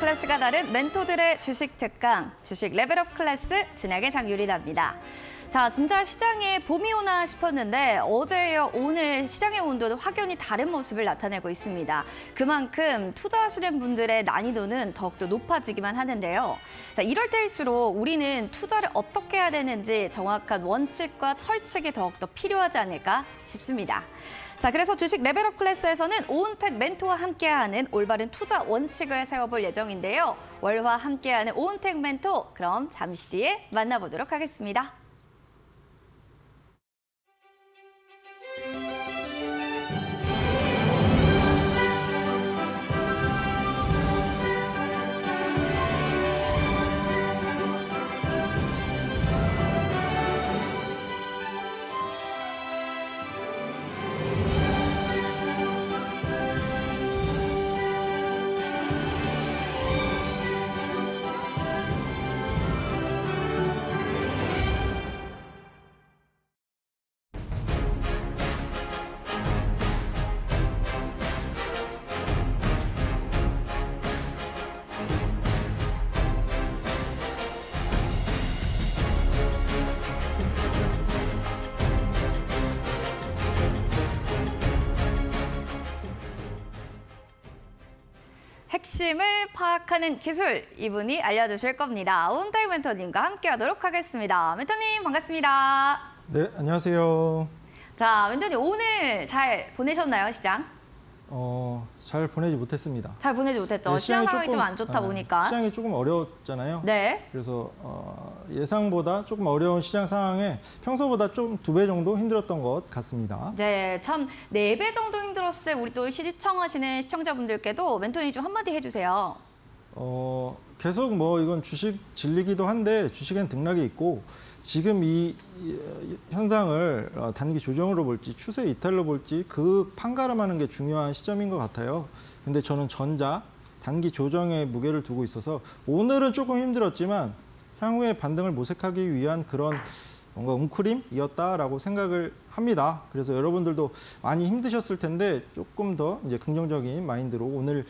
클래스가 다른 멘토들의 주식 특강, 주식 레벨업 클래스 진행의 장유리나입니다. 자, 진짜 시장에 봄이 오나 싶었는데 어제에 이어 오늘 시장의 온도는 확연히 다른 모습을 나타내고 있습니다. 그만큼 투자하시는 분들의 난이도는 더욱더 높아지기만 하는데요. 자, 이럴 때일수록 우리는 투자를 어떻게 해야 되는지 정확한 원칙과 철칙이 더욱더 필요하지 않을까 싶습니다. 자, 그래서 주식 레벨업 클래스에서는 오은택 멘토와 함께하는 올바른 투자 원칙을 세워볼 예정인데요. 월화 함께하는 오은택 멘토, 그럼 잠시 뒤에 만나보도록 하겠습니다. 핵심을 파악하는 기술, 이분이 알려주실 겁니다. 오은택 멘토님과 함께하도록 하겠습니다. 멘토님 반갑습니다. 네, 안녕하세요. 자, 멘토님 오늘 잘 보내셨나요, 시장? 잘 보내지 못했습니다. 잘 보내지 못했죠. 네, 시장 상황이 좀 안 좋다 보니까. 시장이 조금 어려웠잖아요. 네. 그래서 예상보다 조금 어려운 시장 상황에 평소보다 좀 2배 정도 힘들었던 것 같습니다. 네, 참 4배 정도 힘들었을 때 우리 또 시청하시는 시청자분들께도 멘토님 좀 한마디 해주세요. 계속 뭐 이건 주식 진리기도 한데 주식엔 등락이 있고 지금 이 현상을 단기 조정으로 볼지 추세 이탈로 볼지 그 판가름하는 게 중요한 시점인 것 같아요. 근데 저는 전자 단기 조정에 무게를 두고 있어서 오늘은 조금 힘들었지만 향후에 반등을 모색하기 위한 그런 뭔가 웅크림이었다라고 생각을 합니다. 그래서 여러분들도 많이 힘드셨을 텐데 조금 더 이제 긍정적인 마인드로 오늘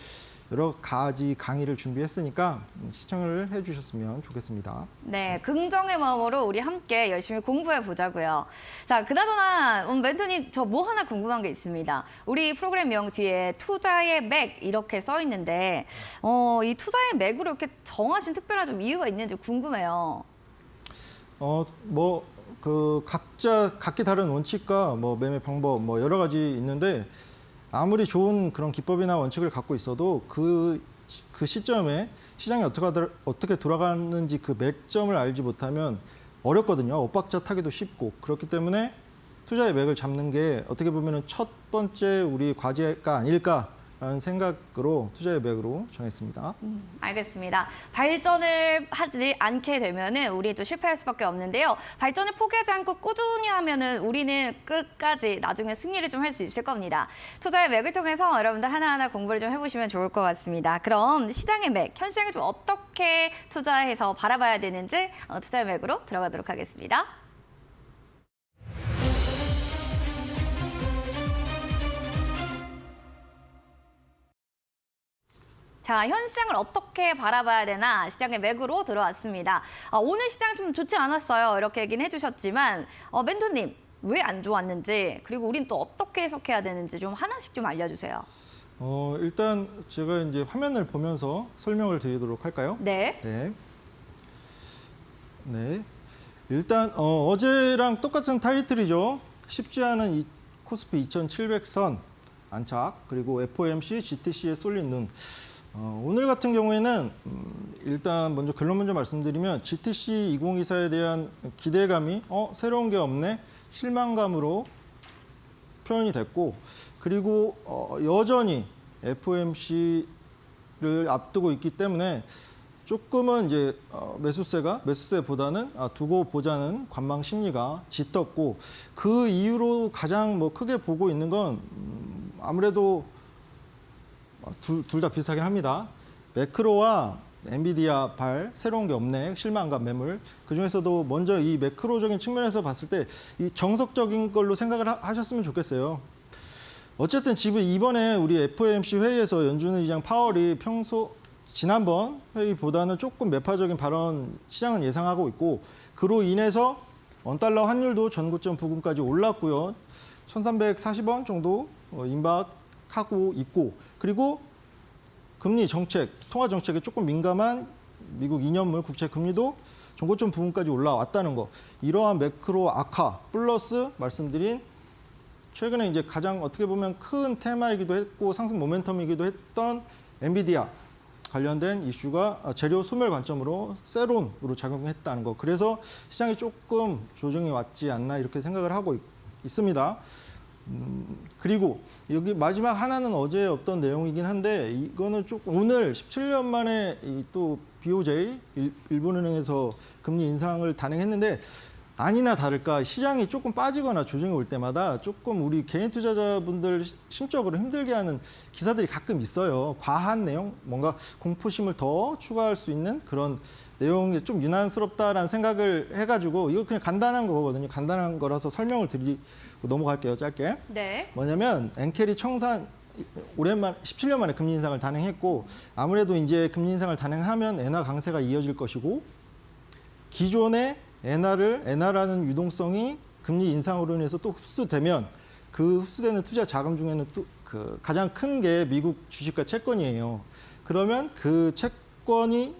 여러 가지 강의를 준비했으니까 시청을 해주셨으면 좋겠습니다. 네, 긍정의 마음으로 우리 함께 열심히 공부해 보자고요. 자, 그나저나 멘토님 저 뭐 하나 궁금한 게 있습니다. 우리 프로그램명 뒤에 투자의 맥 이렇게 써 있는데 이 투자의 맥으로 이렇게 정하신 특별한 좀 이유가 있는지 궁금해요. 각자 각기 다른 원칙과 뭐 매매 방법 뭐 여러 가지 있는데 아무리 좋은 그런 기법이나 원칙을 갖고 있어도 그 시점에 시장이 어떻게 돌아가는지 그 맥점을 알지 못하면 어렵거든요. 엇박자 타기도 쉽고. 그렇기 때문에 투자의 맥을 잡는 게 어떻게 보면 첫 번째 우리 과제가 아닐까라는 생각으로 투자의 맥으로 정했습니다. 알겠습니다. 발전을 하지 않게 되면은 우리 또 실패할 수밖에 없는데요. 발전을 포기하지 않고 꾸준히 하면은 우리는 끝까지 나중에 승리를 좀 할 수 있을 겁니다. 투자의 맥을 통해서 여러분들 하나하나 공부를 좀 해보시면 좋을 것 같습니다. 그럼 시장의 맥, 현 시장을 좀 어떻게 투자해서 바라봐야 되는지 투자의 맥으로 들어가도록 하겠습니다. 자, 현 시장을 어떻게 바라봐야 되나 시장의 맥으로 들어왔습니다. 오늘 시장 좀 좋지 않았어요. 이렇게 얘기는 해주셨지만 멘토님 왜 안 좋았는지 그리고 우린 또 어떻게 해석해야 되는지 좀 하나씩 좀 알려주세요. 일단 제가 이제 화면을 보면서 설명을 드리도록 할까요? 네. 네. 일단 어제랑 똑같은 타이틀이죠. 쉽지 않은 코스피 2700선 안착 그리고 FOMC, GTC에 쏠린 눈. 오늘 같은 경우에는 일단 먼저 결론 먼저 말씀드리면 GTC 2024에 대한 기대감이 새로운 게 없네 실망감으로 표현이 됐고 그리고 여전히 FOMC를 앞두고 있기 때문에 조금은 이제 매수세보다는 두고 보자는 관망 심리가 짙었고 그 이유로 가장 크게 보고 있는 건 아무래도 둘 다 비슷하긴 합니다. 매크로와 엔비디아 새로운 게 없네, 실망감, 매물. 그중에서도 먼저 이 매크로적인 측면에서 봤을 때 이 정석적인 걸로 생각을 하셨으면 좋겠어요. 어쨌든 이번에 우리 FOMC 회의에서 연준 의장 파월이 평소 지난번 회의보다는 조금 매파적인 발언 시장은 예상하고 있고 그로 인해서 원달러 환율도 전고점 부근까지 올랐고요. 1,340원 정도 임박하고 있고 그리고 금리 정책, 통화 정책에 조금 민감한 미국 2년물 국채 금리도 전고점 부근까지 올라왔다는 거. 이러한 매크로 악화 플러스 말씀드린 최근에 이제 가장 어떻게 보면 큰 테마이기도 했고 상승 모멘텀이기도 했던 엔비디아 관련된 이슈가 재료 소멸 관점으로 세론으로 작용했다는 거. 그래서 시장이 조금 조정이 왔지 않나 이렇게 생각을 하고 있습니다. 그리고 여기 마지막 하나는 어제 어떤 내용이긴 한데 이거는 조금 오늘 17년 만에 또 BOJ 일본은행에서 금리 인상을 단행했는데 아니나 다를까 시장이 조금 빠지거나 조정이 올 때마다 조금 우리 개인 투자자분들 심적으로 힘들게 하는 기사들이 가끔 있어요. 과한 내용, 뭔가 공포심을 더 추가할 수 있는 그런 내용이 좀 유난스럽다라는 생각을 해가지고 이거 그냥 간단한 거거든요. 간단한 거라서 설명을 드리고 넘어갈게요. 짧게. 네. 뭐냐면 엔캐리 청산 오랜만 17년 만에 금리 인상을 단행했고 아무래도 이제 금리 인상을 단행하면 엔화 강세가 이어질 것이고 기존의 엔화라는 유동성이 금리 인상으로 인해서 또 흡수되면 그 흡수되는 투자 자금 중에는 또 그 가장 큰 게 미국 주식과 채권이에요. 그러면 그 채권을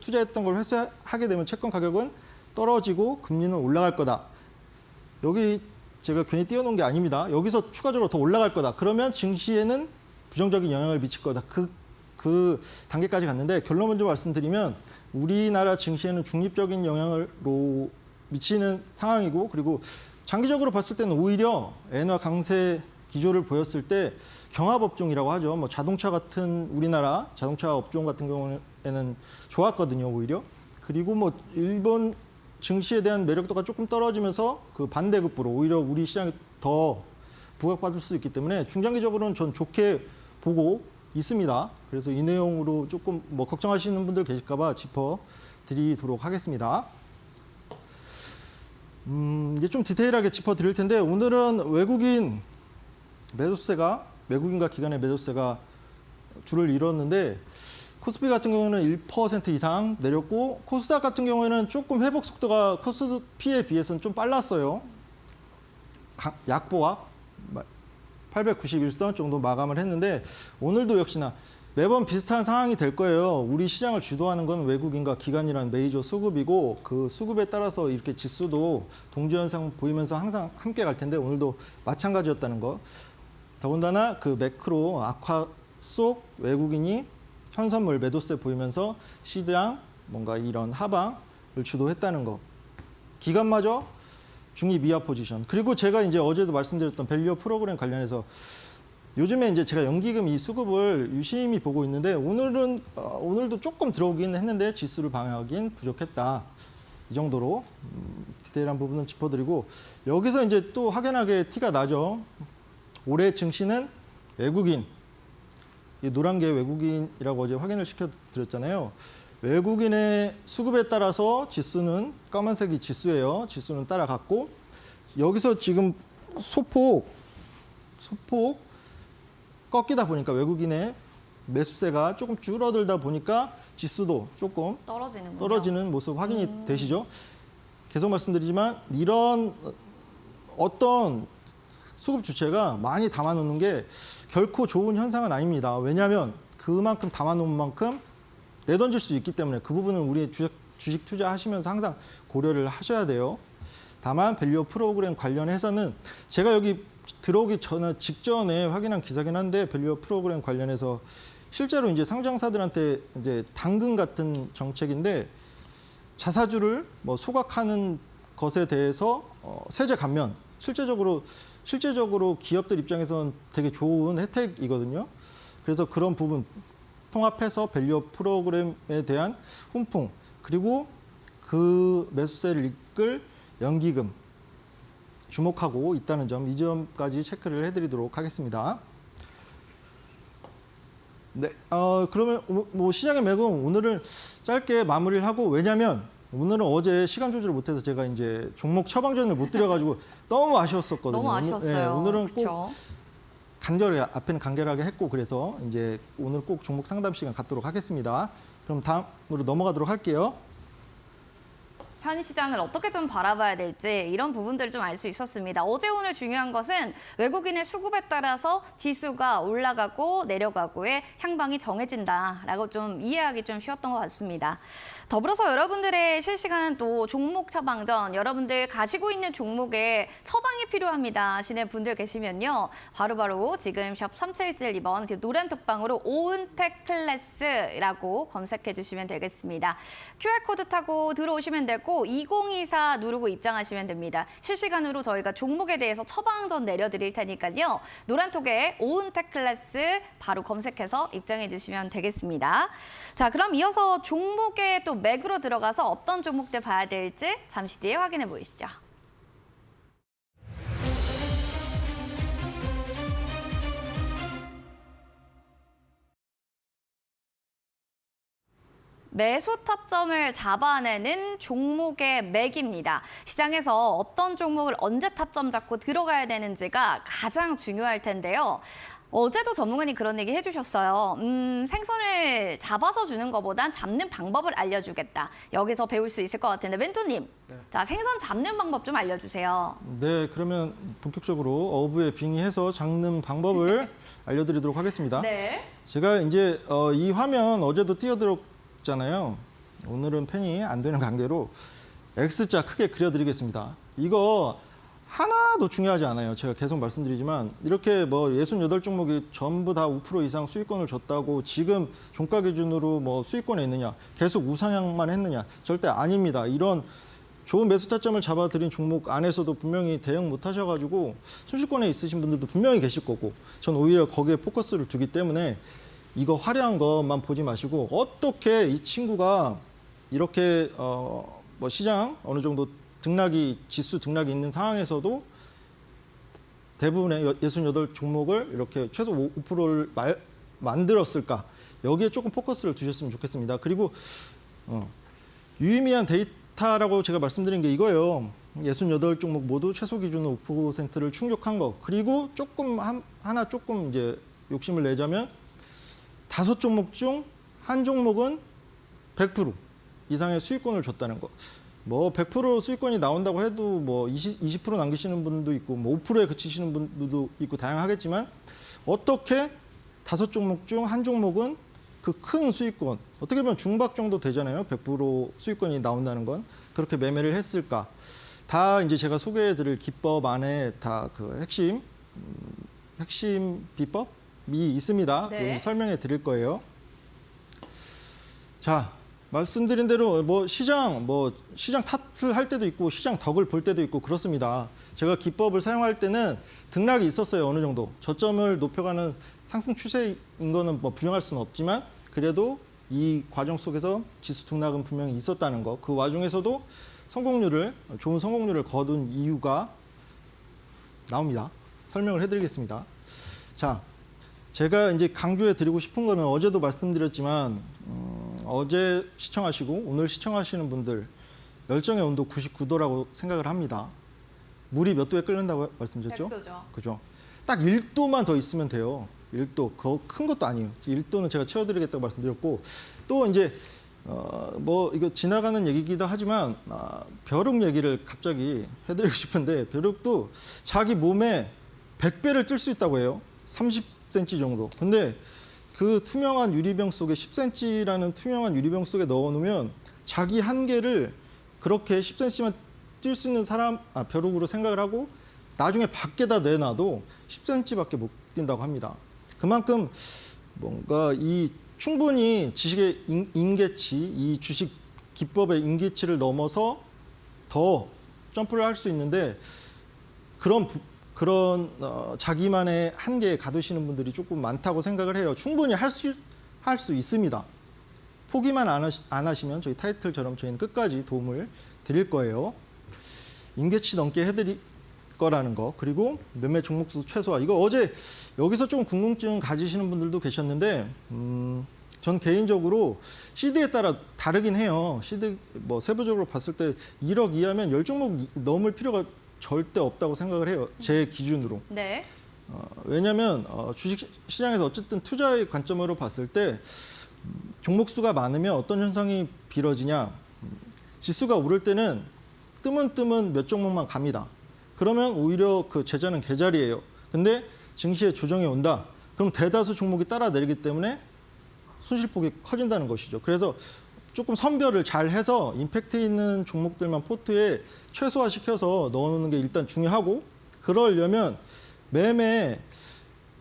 투자했던 걸 회수하게 되면 채권 가격은 떨어지고 금리는 올라갈 거다. 여기 제가 괜히 띄워놓은 게 아닙니다. 여기서 추가적으로 더 올라갈 거다. 그러면 증시에는 부정적인 영향을 미칠 거다. 그 단계까지 갔는데 결론 먼저 말씀드리면 우리나라 증시에는 중립적인 영향으로 미치는 상황이고 그리고 장기적으로 봤을 때는 오히려 엔화 강세 기조를 보였을 때 경합업종이라고 하죠. 뭐 자동차 같은 우리나라 자동차 업종 같은 경우에는 좋았거든요. 오히려. 그리고 뭐 일본 증시에 대한 매력도가 조금 떨어지면서 그 반대급부로 오히려 우리 시장이 더 부각받을 수 있기 때문에 중장기적으로는 전 좋게 보고 있습니다. 그래서 이 내용으로 조금 뭐 걱정하시는 분들 계실까 봐 짚어드리도록 하겠습니다. 이제 좀 디테일하게 짚어드릴 텐데 오늘은 외국인과 기관의 매도세가 줄을 이뤘는데 코스피 같은 경우는 1% 이상 내렸고 코스닥 같은 경우에는 조금 회복 속도가 코스피에 비해서는 좀 빨랐어요. 약보합 891선 정도 마감을 했는데 오늘도 역시나 매번 비슷한 상황이 될 거예요. 우리 시장을 주도하는 건 외국인과 기관이라는 메이저 수급이고 그 수급에 따라서 이렇게 지수도 동지현상 보이면서 항상 함께 갈 텐데 오늘도 마찬가지였다는 거. 더군다나 그 매크로 악화 속 외국인이 현선물 매도세 보이면서 시장 뭔가 이런 하방을 주도했다는 거. 기관마저 중립 이하 포지션. 그리고 제가 이제 어제도 말씀드렸던 밸류어 프로그램 관련해서 요즘에 이제 제가 연기금 이 수급을 유심히 보고 있는데 오늘도 조금 들어오긴 했는데 지수를 방어하긴 부족했다. 이 정도로 디테일한 부분은 짚어드리고 여기서 이제 또 확연하게 티가 나죠. 올해 증시는 외국인, 이 노란 게 외국인이라고 어제 확인을 시켜드렸잖아요. 외국인의 수급에 따라서 지수는 까만색이 지수예요. 지수는 따라갔고 여기서 지금 소폭 꺾이다 보니까 외국인의 매수세가 조금 줄어들다 보니까 지수도 조금 떨어지는 모습 확인이 되시죠? 계속 말씀드리지만 이런 어떤 수급 주체가 많이 담아놓는 게 결코 좋은 현상은 아닙니다. 왜냐하면 그만큼 담아놓은 만큼 내던질 수 있기 때문에 그 부분은 우리 주식 투자하시면서 항상 고려를 하셔야 돼요. 다만 밸류어 프로그램 관련해서는 제가 여기 들어오기 직전에 확인한 기사긴 한데 밸류어 프로그램 관련해서 실제로 이제 상장사들한테 이제 당근 같은 정책인데 자사주를 뭐 소각하는 것에 대해서 세제 감면 실제적으로 기업들 입장에서는 되게 좋은 혜택이거든요. 그래서 그런 부분 통합해서 밸류어 프로그램에 대한 훈풍 그리고 그 매수세를 이끌 연기금 주목하고 있다는 점, 이 점까지 체크를 해드리도록 하겠습니다. 네, 그러면 뭐 시장의 맥은 오늘은 짧게 마무리를 하고 왜냐하면 오늘은 어제 시간 조절을 못해서 제가 이제 종목 처방전을 못 드려가지고 너무 아쉬웠었거든요. 너무 아쉬웠어요. 오늘은 그쵸? 꼭 앞에는 간결하게 했고 그래서 이제 오늘 꼭 종목 상담 시간 갖도록 하겠습니다. 그럼 다음으로 넘어가도록 할게요. 편의시장을 어떻게 좀 바라봐야 될지 이런 부분들을 좀 알 수 있었습니다. 어제 오늘 중요한 것은 외국인의 수급에 따라서 지수가 올라가고 내려가고의 향방이 정해진다라고 좀 이해하기 좀 쉬웠던 것 같습니다. 더불어서 여러분들의 실시간 또 종목 처방전, 여러분들 가지고 있는 종목에 처방이 필요합니다 하시는 분들 계시면요. 바로바로 지금 샵 3772번 노란 톡방으로 오은택 클래스라고 검색해 주시면 되겠습니다. QR코드 타고 들어오시면 되고 2024 누르고 입장하시면 됩니다. 실시간으로 저희가 종목에 대해서 처방전 내려드릴 테니까요. 노란톡에 오은택 클래스 바로 검색해서 입장해 주시면 되겠습니다. 자, 그럼 이어서 종목에 또 맥으로 들어가서 어떤 종목들 봐야 될지 잠시 뒤에 확인해 보시죠. 매수 타점을 잡아내는 종목의 맥입니다. 시장에서 어떤 종목을 언제 타점 잡고 들어가야 되는지가 가장 중요할 텐데요. 어제도 전문가님 그런 얘기 해주셨어요. 생선을 잡아서 주는 것보단 잡는 방법을 알려주겠다. 여기서 배울 수 있을 것 같은데 멘토님, 네. 자 생선 잡는 방법 좀 알려주세요. 네, 그러면 본격적으로 어부에 빙의해서 잡는 방법을 알려드리도록 하겠습니다. 네. 제가 이제 이 화면 어제도 띄워드렸잖아요. 오늘은 펜이 안 되는 관계로 X자 크게 그려드리겠습니다. 이거 하나도 중요하지 않아요. 제가 계속 말씀드리지만 이렇게 뭐 68종목이 전부 다 5% 이상 수익권을 줬다고 지금 종가 기준으로 뭐 수익권에 있느냐, 계속 우상향만 했느냐, 절대 아닙니다. 이런 좋은 매수 타점을 잡아드린 종목 안에서도 분명히 대응 못 하셔가지고 순식권에 있으신 분들도 분명히 계실 거고, 전 오히려 거기에 포커스를 두기 때문에 이거 화려한 것만 보지 마시고 어떻게 이 친구가 이렇게 뭐 시장 어느 정도 지수 등락이 있는 상황에서도 대부분의 68종목을 이렇게 최소 5%를 만들었을까? 여기에 조금 포커스를 두셨으면 좋겠습니다. 그리고 유의미한 데이터라고 제가 말씀드린 게 이거예요. 68종목 모두 최소 기준으로 5%를 충족한 거. 그리고 조금 하나 조금 이제 욕심을 내자면 5종목 중 한 종목은 100% 이상의 수익권을 줬다는 거. 뭐 100% 수익권이 나온다고 해도 뭐 20% 남기시는 분도 있고 뭐 5%에 그치시는 분들도 있고 다양하겠지만 어떻게 5종목 중 한 종목은 그 큰 수익권, 어떻게 보면 중박 정도 되잖아요. 100% 수익권이 나온다는 건. 그렇게 매매를 했을까? 다 이제 제가 소개해-드릴 기법 안에 다 그 핵심 비법이 있습니다. 네. 설명해 드릴 거예요. 자, 말씀드린 대로 시장 탓을 할 때도 있고 시장 덕을 볼 때도 있고 그렇습니다. 제가 기법을 사용할 때는 등락이 있었어요. 어느 정도 저점을 높여가는 상승 추세인 거는 뭐 부정할 수는 없지만 그래도 이 과정 속에서 지수 등락은 분명히 있었다는 거. 그 와중에서도 좋은 성공률을 거둔 이유가 나옵니다. 설명을 해드리겠습니다. 자, 제가 이제 강조해 드리고 싶은 거는 어제도 말씀드렸지만 어제 시청하시고 오늘 시청하시는 분들 열정의 온도 99도라고 생각을 합니다. 물이 몇 도에 끓는다고 말씀드렸죠? 100도죠. 그죠? 딱 1도만 더 있으면 돼요. 1도. 그거 큰 것도 아니에요. 1도는 제가 채워드리겠다고 말씀드렸고 또 이제 이거 지나가는 얘기기도 하지만 벼룩 얘기를 갑자기 해드리고 싶은데 벼룩도 자기 몸에 100배를 뜰 수 있다고 해요. 30cm 정도. 근데 그 투명한 유리병 속에 10cm라는 투명한 유리병 속에 넣어놓으면 자기 한계를 그렇게 10cm만 뛸 수 있는 벼룩으로 생각을 하고 나중에 밖에다 내놔도 10cm밖에 못 뛴다고 합니다. 그만큼 뭔가 충분히 지식의 임계치, 이 주식 기법의 임계치를 넘어서 더 점프를 할 수 있는데 그런 자기만의 한계에 가두시는 분들이 조금 많다고 생각을 해요. 충분히 할 수 있습니다. 포기만 안 하시면 저희 타이틀처럼 저희는 끝까지 도움을 드릴 거예요. 임계치 넘게 해드릴 거라는 거. 그리고 매매 종목수 최소화. 이거 어제 여기서 좀 궁금증 가지시는 분들도 계셨는데 전 개인적으로 시드에 따라 다르긴 해요. 시드 세부적으로 봤을 때 1억 이하면 10종목 넘을 필요가 절대 없다고 생각을 해요. 제 기준으로. 네. 왜냐하면 주식 시장에서 어쨌든 투자의 관점으로 봤을 때 종목 수가 많으면 어떤 현상이 벌어지냐. 지수가 오를 때는 뜨문뜨문 몇 종목만 갑니다. 그러면 오히려 그 제자는 개자리예요. 근데 증시에 조정이 온다. 그럼 대다수 종목이 따라 내리기 때문에 손실폭이 커진다는 것이죠. 그래서 조금 선별을 잘 해서 임팩트 있는 종목들만 포트에 최소화시켜서 넣어놓는 게 일단 중요하고, 그러려면 매매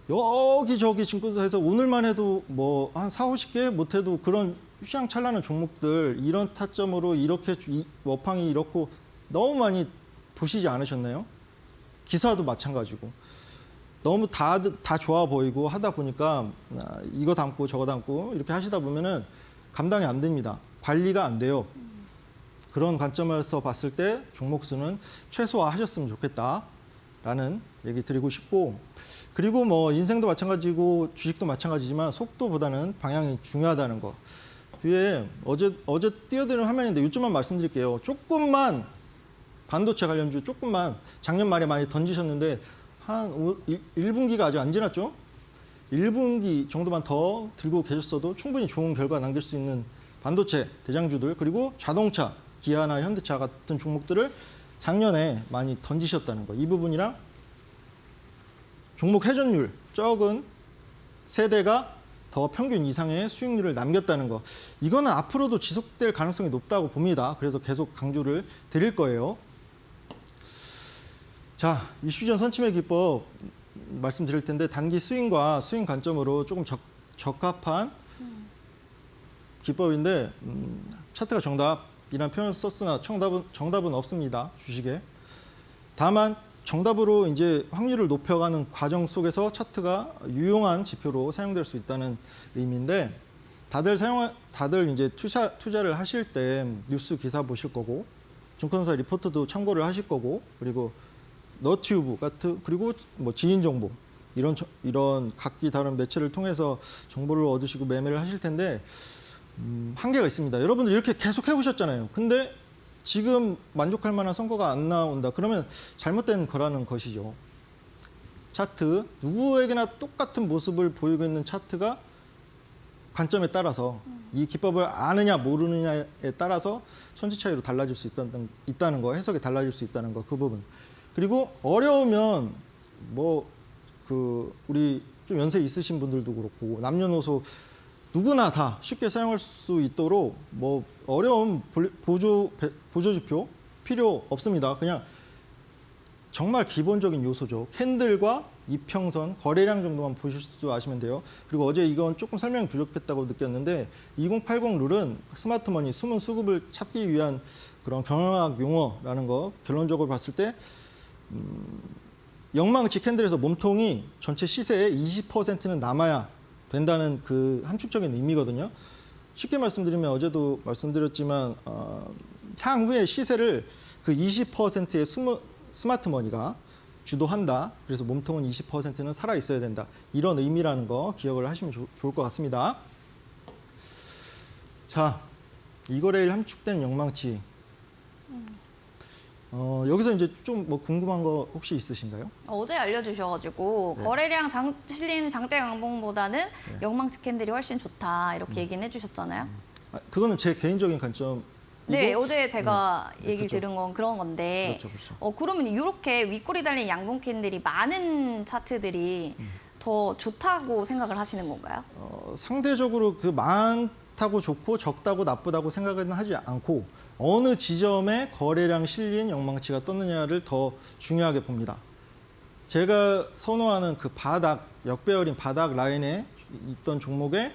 여기저기 증권사에서 오늘만 해도 뭐 한 4, 50개 못해도 그런 휘황찬란한 종목들 이런 타점으로 이렇게 워팡이 이렇고 너무 많이 보시지 않으셨나요? 기사도 마찬가지고 너무 다 좋아 보이고 하다 보니까 이거 담고 저거 담고 이렇게 하시다 보면은 감당이 안 됩니다. 관리가 안 돼요. 그런 관점에서 봤을 때 종목 수는 최소화하셨으면 좋겠다라는 얘기 드리고 싶고, 그리고 뭐 인생도 마찬가지고 주식도 마찬가지지만 속도보다는 방향이 중요하다는 거. 뒤에 어제 띄워드린 화면인데 요점만 말씀드릴게요. 조금만 반도체 관련주 조금만 작년 말에 많이 던지셨는데 한 1분기가 아직 안 지났죠? 1분기 정도만 더 들고 계셨어도 충분히 좋은 결과 남길 수 있는 반도체 대장주들, 그리고 자동차, 기아나 현대차 같은 종목들을 작년에 많이 던지셨다는 거. 이 부분이랑 종목 회전율 적은 세대가 더 평균 이상의 수익률을 남겼다는 거. 이거는 앞으로도 지속될 가능성이 높다고 봅니다. 그래서 계속 강조를 드릴 거예요. 자, 이슈전 선침의 기법 말씀드릴 텐데, 단기 스윙과 스윙 관점으로 조금 적합한 기법인데, 차트가 정답이란 표현을 썼으나 정답은 없습니다. 주식에. 다만 정답으로 이제 확률을 높여가는 과정 속에서 차트가 유용한 지표로 사용될 수 있다는 의미인데, 다들 이제 투자를 하실 때 뉴스 기사 보실 거고, 증권사 리포트도 참고를 하실 거고, 그리고 너튜브 같은, 그리고 뭐 지인 정보 이런 각기 다른 매체를 통해서 정보를 얻으시고 매매를 하실 텐데, 한계가 있습니다. 여러분들 이렇게 계속 해오셨잖아요. 근데 지금 만족할 만한 성과가 안 나온다. 그러면 잘못된 거라는 것이죠. 차트, 누구에게나 똑같은 모습을 보이고 있는 차트가 관점에 따라서 이 기법을 아느냐 모르느냐에 따라서 천지 차이로 달라질 수 있다는 거, 해석이 달라질 수 있다는 거, 그 부분. 그리고 어려우면 우리 좀 연세 있으신 분들도 그렇고 남녀노소 누구나 다 쉽게 사용할 수 있도록 어려운 보조지표 필요 없습니다. 그냥 정말 기본적인 요소죠. 캔들과 이평선, 거래량 정도만 보실 줄 아시면 돼요. 그리고 어제 이건 조금 설명이 부족했다고 느꼈는데 2080 룰은 스마트머니, 숨은 수급을 찾기 위한 그런 경영학 용어라는 거, 결론적으로 봤을 때 영망치 캔들에서 몸통이 전체 시세의 20%는 남아야 된다는 그 함축적인 의미거든요. 쉽게 말씀드리면 어제도 말씀드렸지만 향후에 시세를 그 20%의 스마트머니가 주도한다. 그래서 몸통은 20%는 살아 있어야 된다. 이런 의미라는 거 기억을 하시면 좋을 것 같습니다. 자, 이거래일 함축된 영망치. 여기서 이제 좀 궁금한 거 혹시 있으신가요? 어제 알려주셔가지고 네. 거래량 실린 장대 양봉보다는 영망치 캔들이 훨씬 좋다 이렇게 얘기는 해주셨잖아요. 그거는 제 개인적인 관점. 네, 어제 제가 네, 얘기를 그렇죠. 들은 건 그런 건데, 그렇죠. 그러면 이렇게 윗골이 달린 양봉 캔들이 많은 차트들이 더 좋다고 생각을 하시는 건가요? 상대적으로 그 많다고 좋고 적다고 나쁘다고 생각은 하지 않고 어느 지점에 거래량 실린 영망치가 떴느냐를 더 중요하게 봅니다. 제가 선호하는 그 바닥, 역배열인 바닥 라인에 있던 종목에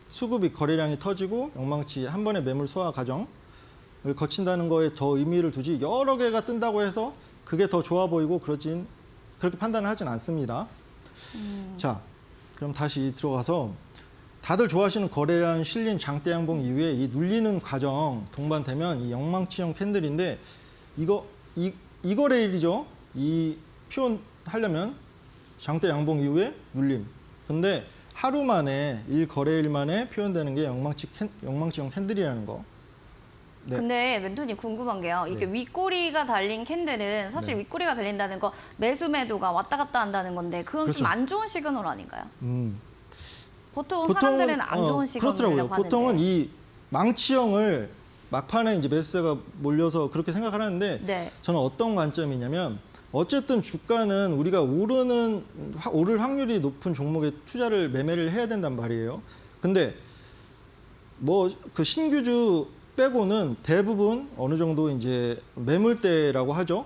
수급이 거래량이 터지고 영망치 한 번의 매물 소화 과정을 거친다는 거에 더 의미를 두지, 여러 개가 뜬다고 해서 그게 더 좋아 보이고 그렇게 판단을 하진 않습니다. 자, 그럼 다시 들어가서 다들 좋아하시는 거래량 실린 장대 양봉 이후에 이 눌리는 과정 동반되면 이 영망치형 캔들인데, 이거 레일이죠. 이 표현 하려면 장대 양봉 이후에 눌림. 근데 하루 만에 1거래일 만에 표현되는 게 영망치형 캔들이라는 거. 네. 근데 멘토님 궁금한 게요. 이게 네. 윗꼬리가 달린 캔들은 사실 네. 윗꼬리가 달린다는 거 매수 매도가 왔다 갔다 한다는 건데 그건 그렇죠. 좀 안 좋은 시그널 아닌가요? 보통 보통은 사람들은 안 좋은 시그널이라고 그렇더라고요. 하는데. 보통은 이 망치형을 막판에 이제 매수세가 몰려서 그렇게 생각하는데 네. 저는 어떤 관점이냐면 어쨌든 주가는 우리가 오를 확률이 높은 종목에 투자를 매매를 해야 된단 말이에요. 근데 뭐 그 신규주 빼고는 대부분 어느 정도 이제 매물대라고 하죠.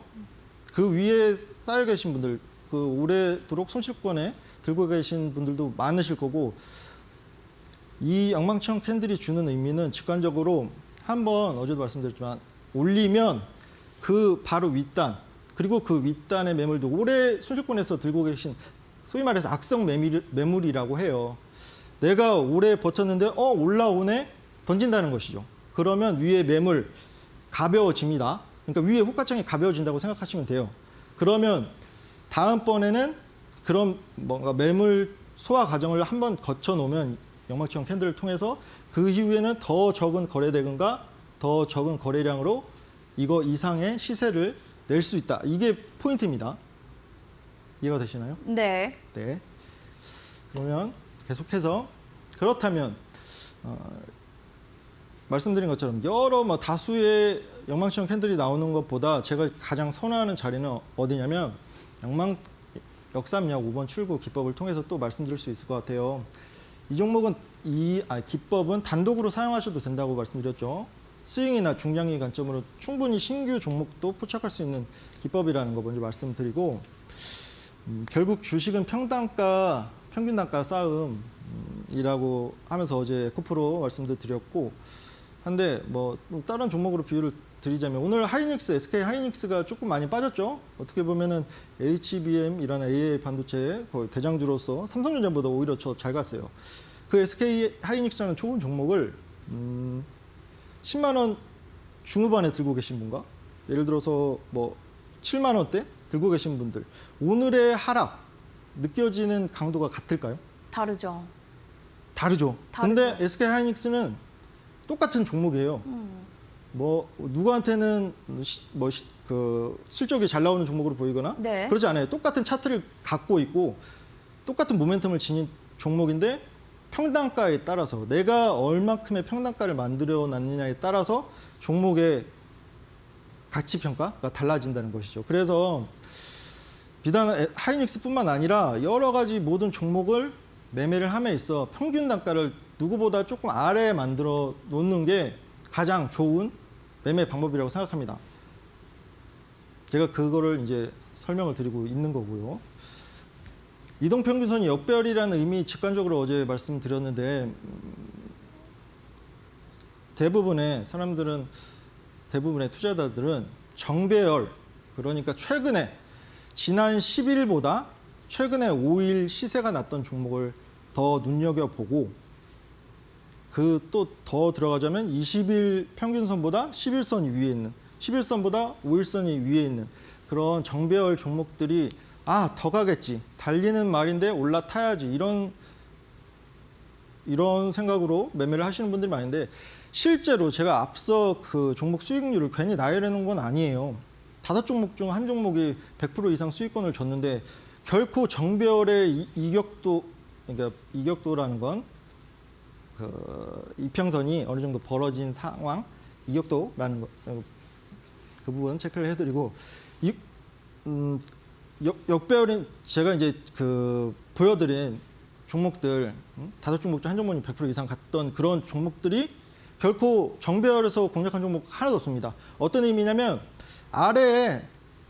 그 위에 쌓여 계신 분들, 그 오래도록 손실권에 들고 계신 분들도 많으실 거고, 이 양망치형 캔들이 주는 의미는 직관적으로 한번 어제도 말씀드렸지만 올리면 그 바로 윗단, 그리고 그 윗단의 매물도 오래 손실권에서 들고 계신 소위 말해서 악성 매물이라고 해요. 내가 오래 버텼는데 올라오네 던진다는 것이죠. 그러면 위에 매물 가벼워집니다. 그러니까 위에 호가창이 가벼워진다고 생각하시면 돼요. 그러면 다음번에는 그런 뭔가 매물 소화 과정을 한번 거쳐 놓으면 영망치형 캔들을 통해서 그 이후에는 더 적은 거래대금과 더 적은 거래량으로 이거 이상의 시세를 낼 수 있다. 이게 포인트입니다. 이해가 되시나요? 네. 네. 그러면 계속해서 그렇다면 말씀드린 것처럼 여러 다수의 영망치형 캔들이 나오는 것보다 제가 가장 선호하는 자리는 어디냐면 역삼약 5번 출구 기법을 통해서 또 말씀드릴 수 있을 것 같아요. 이 종목은 기법은 단독으로 사용하셔도 된다고 말씀드렸죠. 스윙이나 중장기 관점으로 충분히 신규 종목도 포착할 수 있는 기법이라는 거 먼저 말씀드리고, 결국 주식은 평단가, 평균단가 싸움이라고 하면서 어제 에코프로 말씀도 드렸고 한데 뭐 다른 종목으로 비유를 드리자면 오늘 하이닉스, SK 하이닉스가 조금 많이 빠졌죠. 어떻게 보면은 HBM 이런 AI 반도체의 거의 대장주로서 삼성전자보다 오히려 잘 갔어요. 그 SK 하이닉스라는 좋은 종목을 10만 원 중후반에 들고 계신 분과 예를 들어서 뭐 7만 원대 들고 계신 분들, 오늘의 하락 느껴지는 강도가 같을까요? 다르죠. 다르죠. 근데 SK 하이닉스는 똑같은 종목이에요. 뭐 누구한테는 그 실적이 잘 나오는 종목으로 보이거나 네. 그러지 않아요. 똑같은 차트를 갖고 있고 똑같은 모멘텀을 지닌 종목인데 평단가에 따라서 내가 얼마큼의 평단가를 만들어 놨느냐에 따라서 종목의 가치 평가가 달라진다는 것이죠. 그래서 비단 하이닉스뿐만 아니라 여러 가지 모든 종목을 매매를 함에 있어 평균 단가를 누구보다 조금 아래에 만들어 놓는 게 가장 좋은 매매 방법이라고 생각합니다. 제가 그거를 이제 설명을 드리고 있는 거고요. 이동평균선이 역배열이라는 의미 직관적으로 어제 말씀드렸는데 대부분의 투자자들은 정배열, 그러니까 최근에 지난 10일보다 최근에 5일 시세가 났던 종목을 더 눈여겨보고, 그 또 더 들어가자면 20일 평균선보다 11선이 위에 있는, 11선보다 5일선이 위에 있는 그런 정배열 종목들이 더 가겠지, 달리는 말인데 올라타야지, 이런 생각으로 매매를 하시는 분들이 많은데, 실제로 제가 앞서 그 종목 수익률을 괜히 나열해 놓은 건 아니에요. 5종목 중 한 종목이 100% 이상 수익권을 줬는데 결코 정배열의 그러니까 이격도라는 건 그 이평선이 어느 정도 벌어진 상황, 이격도라는 거, 그 부분 체크를 해드리고, 역배열인 제가 이제 그 보여드린 종목들 5종목 중 한 종목이 100% 이상 갔던 그런 종목들이 결코 정배열에서 공략한 종목 하나도 없습니다. 어떤 의미냐면 아래에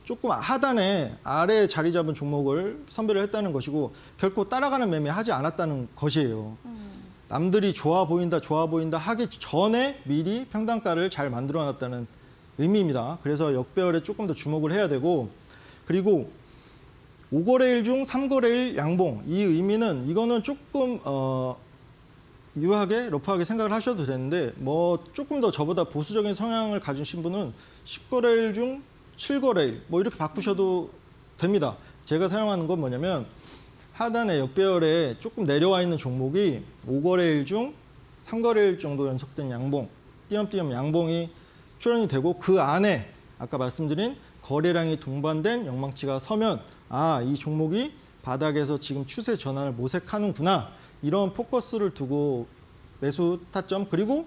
조금 하단에 아래에 자리 잡은 종목을 선별을 했다는 것이고 결코 따라가는 매매하지 않았다는 것이에요. 남들이 좋아 보인다 하기 전에 미리 평단가를 잘 만들어 놨다는 의미입니다. 그래서 역배열에 조금 더 주목을 해야 되고, 그리고 5거래일 중 3거래일 양봉, 이 의미는 이거는 조금 유하게 러프하게 생각을 하셔도 되는데, 뭐 조금 더 저보다 보수적인 성향을 가지신 분은 10거래일 중 7거래일 뭐 이렇게 바꾸셔도 됩니다. 제가 사용하는 건 뭐냐면 하단에 역배열에 조금 내려와 있는 종목이 5거래일 중 3거래일 정도 연속된 양봉, 띄엄띄엄 양봉이 출현이 되고 그 안에 아까 말씀드린 거래량이 동반된 영망치가 서면 이 종목이 바닥에서 지금 추세 전환을 모색하는구나. 이런 포커스를 두고 매수 타점 그리고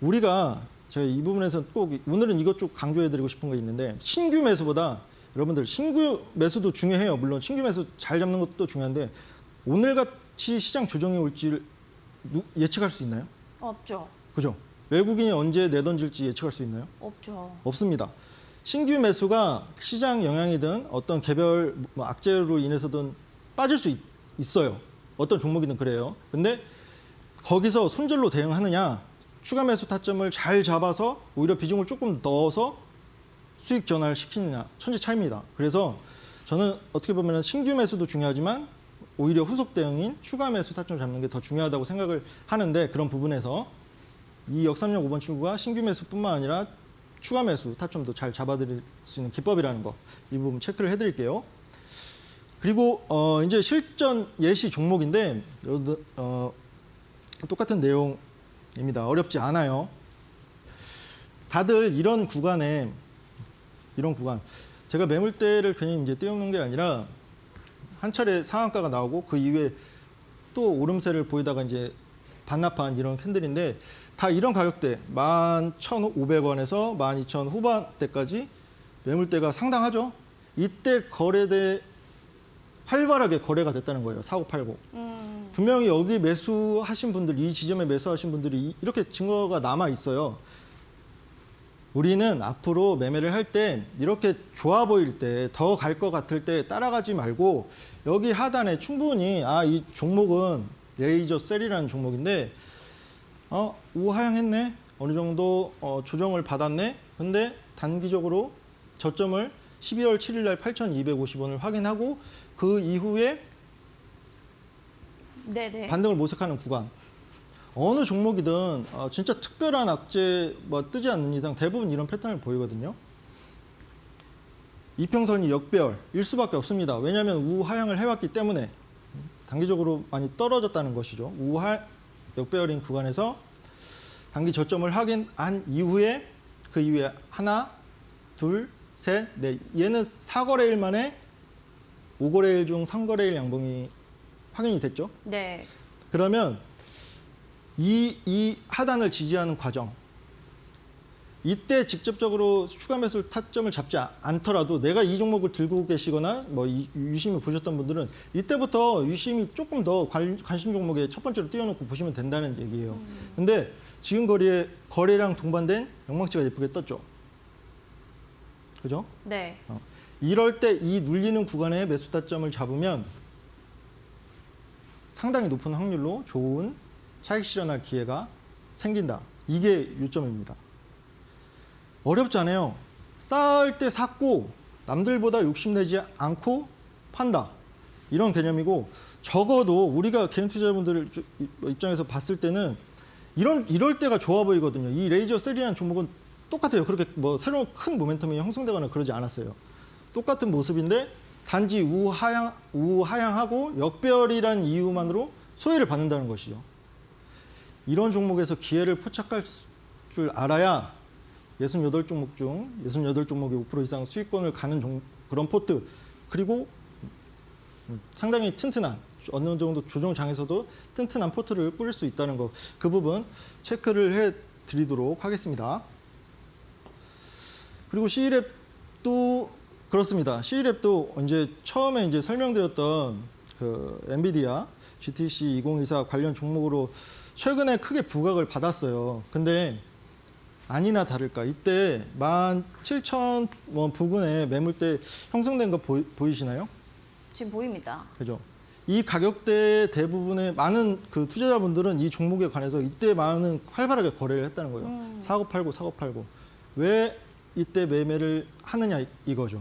우리가 제가 이 부분에서 꼭 오늘은 이것 좀 강조해드리고 싶은 거 있는데 신규 매수보다 여러분들 신규 매수도 중요해요. 물론 신규 매수 잘 잡는 것도 중요한데 오늘같이 시장 조정이 올지 예측할 수 있나요? 없죠. 그죠? 외국인이 언제 내던질지 예측할 수 있나요? 없죠. 없습니다. 신규 매수가 시장 영향이든 어떤 개별 악재로 인해서든 빠질 수 있어요. 어떤 종목이든 그래요. 근데 거기서 손절로 대응하느냐, 추가 매수 타점을 잘 잡아서 오히려 비중을 조금 넣어서 수익 전환을 시키느냐, 천지 차이입니다. 그래서 저는 어떻게 보면 신규 매수도 중요하지만 오히려 후속 대응인 추가 매수 타점 잡는 게 더 중요하다고 생각을 하는데 그런 부분에서 이 역삼역 5번 출구가 신규 매수뿐만 아니라 추가 매수 타점도 잘 잡아드릴 수 있는 기법이라는 거 이 부분 체크를 해드릴게요. 그리고 이제 실전 예시 종목인데 똑같은 내용입니다. 어렵지 않아요. 다들 이런 구간 제가 매물대를 괜히 이제 띄워놓은 게 아니라 한 차례 상한가가 나오고 그 이후에 또 오름세를 보이다가 이제 반납한 이런 캔들인데 다 이런 가격대 11,500원에서 12,000 후반대까지 매물대가 상당하죠. 이때 거래대 활발하게 거래가 됐다는 거예요. 사고 팔고. 분명히 여기 매수하신 분들, 이 지점에 매수하신 분들이 이렇게 증거가 남아 있어요. 우리는 앞으로 매매를 할 때 이렇게 좋아 보일 때, 더 갈 것 같을 때 따라가지 말고 여기 하단에 충분히 이 종목은 레이저 셀이라는 종목인데 우하향했네. 어느 정도 조정을 받았네. 근데 단기적으로 저점을 12월 7일 날 8,250원을 확인하고 그 이후에 네네. 반등을 모색하는 구간. 어느 종목이든 진짜 특별한 악재 뜨지 않는 이상 대부분 이런 패턴을 보이거든요. 이평선이 역배열일 수밖에 없습니다. 왜냐하면 우하향을 해왔기 때문에 단기적으로 많이 떨어졌다는 것이죠. 역배열인 구간에서 단기 저점을 확인한 이후에 그 이후에 하나, 둘, 셋, 넷. 얘는 4거래일 만에 5거래일 중 3거래일 양봉이 확인이 됐죠. 네. 그러면 이 하단을 지지하는 과정, 이때 직접적으로 추가 매수 타점을 잡지 않더라도 내가 이 종목을 들고 계시거나 유심히 보셨던 분들은 이때부터 유심히 조금 더 관심 종목에 첫 번째로 띄워놓고 보시면 된다는 얘기예요. 근데 지금 거래량 동반된 영망치가 예쁘게 떴죠. 그죠? 네. 이럴 때 이 눌리는 구간에 매수 타점을 잡으면 상당히 높은 확률로 좋은 차익 실현할 기회가 생긴다. 이게 요점입니다. 어렵지 않아요. 쌓을 때 샀고 남들보다 욕심내지 않고 판다. 이런 개념이고 적어도 우리가 개인 투자자분들 입장에서 봤을 때는 이럴 때가 좋아 보이거든요. 이 레이저 셀이라는 종목은 똑같아요. 그렇게 새로운 큰 모멘텀이 형성되거나 그러지 않았어요. 똑같은 모습인데 단지 우하향하고 역배열이란 이유만으로 소외를 받는다는 것이죠. 이런 종목에서 기회를 포착할 줄 알아야 68종목 중 68종목이 5% 이상 수익권을 가는 그런 포트, 그리고 상당히 튼튼한 어느 정도 조정장에서도 튼튼한 포트를 뿌릴 수 있다는 거, 그 부분 체크를 해드리도록 하겠습니다. 그리고 C랩도 그렇습니다. C랩도 처음에 설명드렸던 그 엔비디아 GTC 2024 관련 종목으로 최근에 크게 부각을 받았어요. 근데 아니나 다를까 이때 17,000원 부근에 매물대 형성된 거 보이시나요? 지금 보입니다. 그죠? 이 가격대 대부분의 많은 그 투자자분들은 이 종목에 관해서 이때 많은 활발하게 거래를 했다는 거예요. 사고 팔고. 왜 이때 매매를 하느냐 이거죠.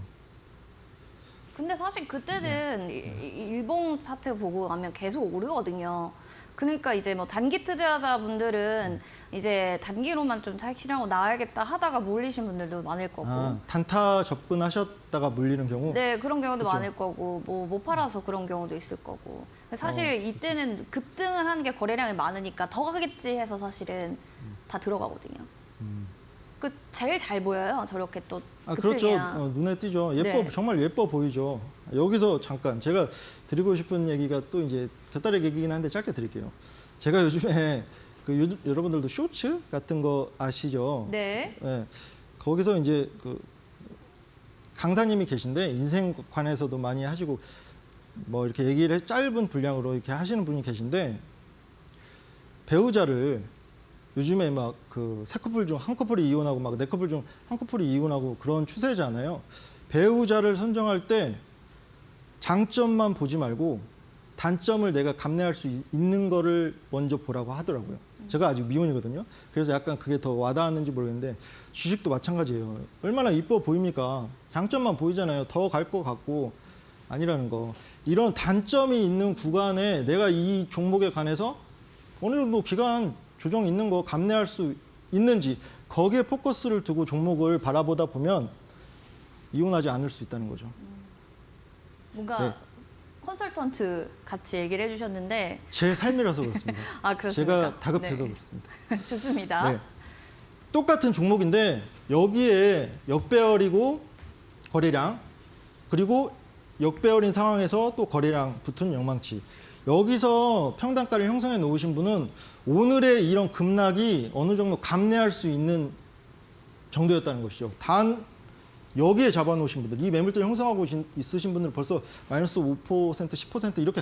근데 사실 그때는 일봉 차트 보고 가면 계속 오르거든요. 그러니까 이제 단기 투자자분들은 이제 단기로만 좀 차익 실현하고 나와야겠다 하다가 물리신 분들도 많을 거고. 단타 접근하셨다가 물리는 경우? 네, 그런 경우도 그쵸. 많을 거고, 못 팔아서 그런 경우도 있을 거고. 사실 이때는 급등을 하는 게 거래량이 많으니까 더 가겠지 해서 사실은 다 들어가거든요. 그 제일 잘 보여요. 저렇게 또 그렇죠. 급등해야. 눈에 띄죠. 네. 정말 예뻐 보이죠. 여기서 잠깐 제가 드리고 싶은 얘기가 또 이제 곁다리 얘기긴 한데 짧게 드릴게요. 제가 요즘에 여러분들도 쇼츠 같은 거 아시죠? 네. 네. 거기서 이제 강사님이 계신데 인생관에서도 많이 하시고 뭐 이렇게 얘기를 짧은 분량으로 이렇게 하시는 분이 계신데 배우자를 요즘에 막 세 커플 중 한 커플이 이혼하고 막 네 커플 중 한 커플이 이혼하고 그런 추세잖아요. 배우자를 선정할 때 장점만 보지 말고 단점을 내가 감내할 수 있는 거를 먼저 보라고 하더라고요. 제가 아직 미혼이거든요. 그래서 약간 그게 더 와닿았는지 모르겠는데 주식도 마찬가지예요. 얼마나 이뻐 보입니까? 장점만 보이잖아요. 더 갈 것 같고 아니라는 거. 이런 단점이 있는 구간에 내가 이 종목에 관해서 어느 정도 기간 조정 있는 거 감내할 수 있는지 거기에 포커스를 두고 종목을 바라보다 보면 이혼하지 않을 수 있다는 거죠. 뭔가 네. 컨설턴트 같이 얘기를 해주셨는데 제 삶이라서 그렇습니다. 그렇습니까? 제가 다급해서 네. 그렇습니다. 좋습니다. 네. 똑같은 종목인데 여기에 역배열이고 거래량 그리고 역배열인 상황에서 또 거래량 붙은 영망치. 여기서 평단가를 형성해 놓으신 분은 오늘의 이런 급락이 어느 정도 감내할 수 있는 정도였다는 것이죠. 단 여기에 잡아놓으신 분들, 이 매물대를 형성하고 있으신 분들 벌써 마이너스 5%, 10% 이렇게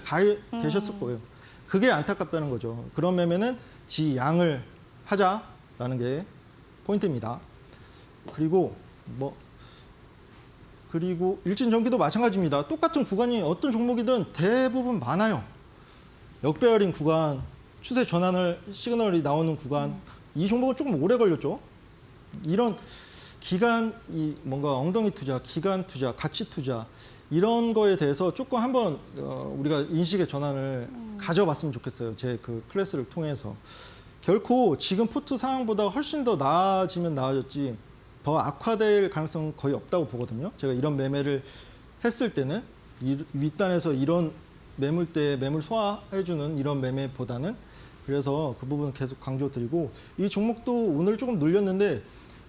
계셨을 거예요. 그게 안타깝다는 거죠. 그런 매매는 지양을 하자라는 게 포인트입니다. 그리고 일진전기도 마찬가지입니다. 똑같은 구간이 어떤 종목이든 대부분 많아요. 역배열인 구간, 추세 전환을 시그널이 나오는 구간, 이 종목은 조금 오래 걸렸죠. 이런 뭔가 엉덩이 투자, 기간 투자, 가치 투자 이런 거에 대해서 조금 한번 우리가 인식의 전환을 가져봤으면 좋겠어요. 제 클래스를 통해서. 결코 지금 포트 상황보다 훨씬 더 나아지면 나아졌지 더 악화될 가능성은 거의 없다고 보거든요. 제가 이런 매매를 했을 때는 윗단에서 이런 매물대에 매물 소화해주는 이런 매매보다는 그래서 그 부분 계속 강조드리고 이 종목도 오늘 조금 눌렸는데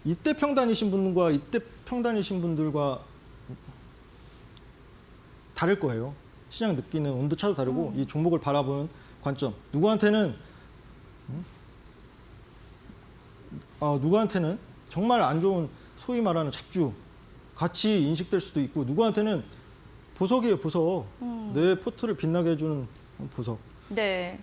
이때 평단이신 분과 이때 평단이신 분들과 다를 거예요. 시장 느끼는 온도차도 다르고 이 종목을 바라보는 관점. 누구한테는 정말 안 좋은 소위 말하는 잡주 같이 인식될 수도 있고 누구한테는 보석이에요, 보석. 내 포트를 빛나게 해주는 보석. 네.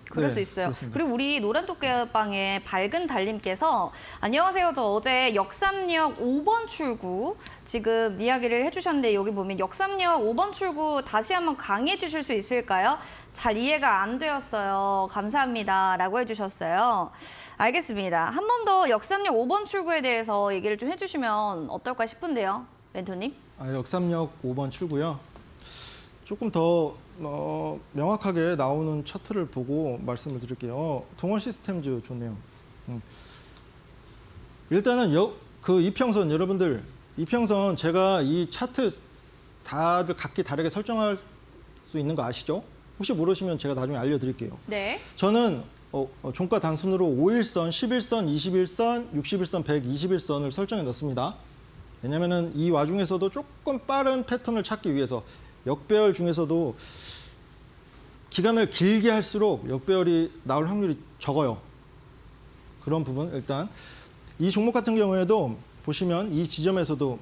그럴 네, 수 있어요. 그렇습니다. 그리고 우리 노란토끼방의 밝은 달님께서 안녕하세요. 저 어제 역삼역 5번 출구 지금 이야기를 해주셨는데 여기 보면 역삼역 5번 출구 다시 한번 강의해 주실 수 있을까요? 잘 이해가 안 되었어요. 감사합니다. 라고 해주셨어요. 알겠습니다. 한 번 더 역삼역 5번 출구에 대해서 얘기를 좀 해주시면 어떨까 싶은데요. 멘토님. 역삼역 5번 출구요. 조금 더 명확하게 나오는 차트를 보고 말씀을 드릴게요. 동원 시스템즈 좋네요. 일단은 이평선 여러분들 이평선 제가 이 차트 다들 각기 다르게 설정할 수 있는 거 아시죠? 혹시 모르시면 제가 나중에 알려드릴게요. 네. 저는 종가 단순으로 5일선, 11선, 21선, 61선, 121선을 설정해 넣습니다. 왜냐면은 이 와중에서도 조금 빠른 패턴을 찾기 위해서 역배열 중에서도 기간을 길게 할수록 역배열이 나올 확률이 적어요. 그런 부분 일단 이 종목 같은 경우에도 보시면 이 지점에서도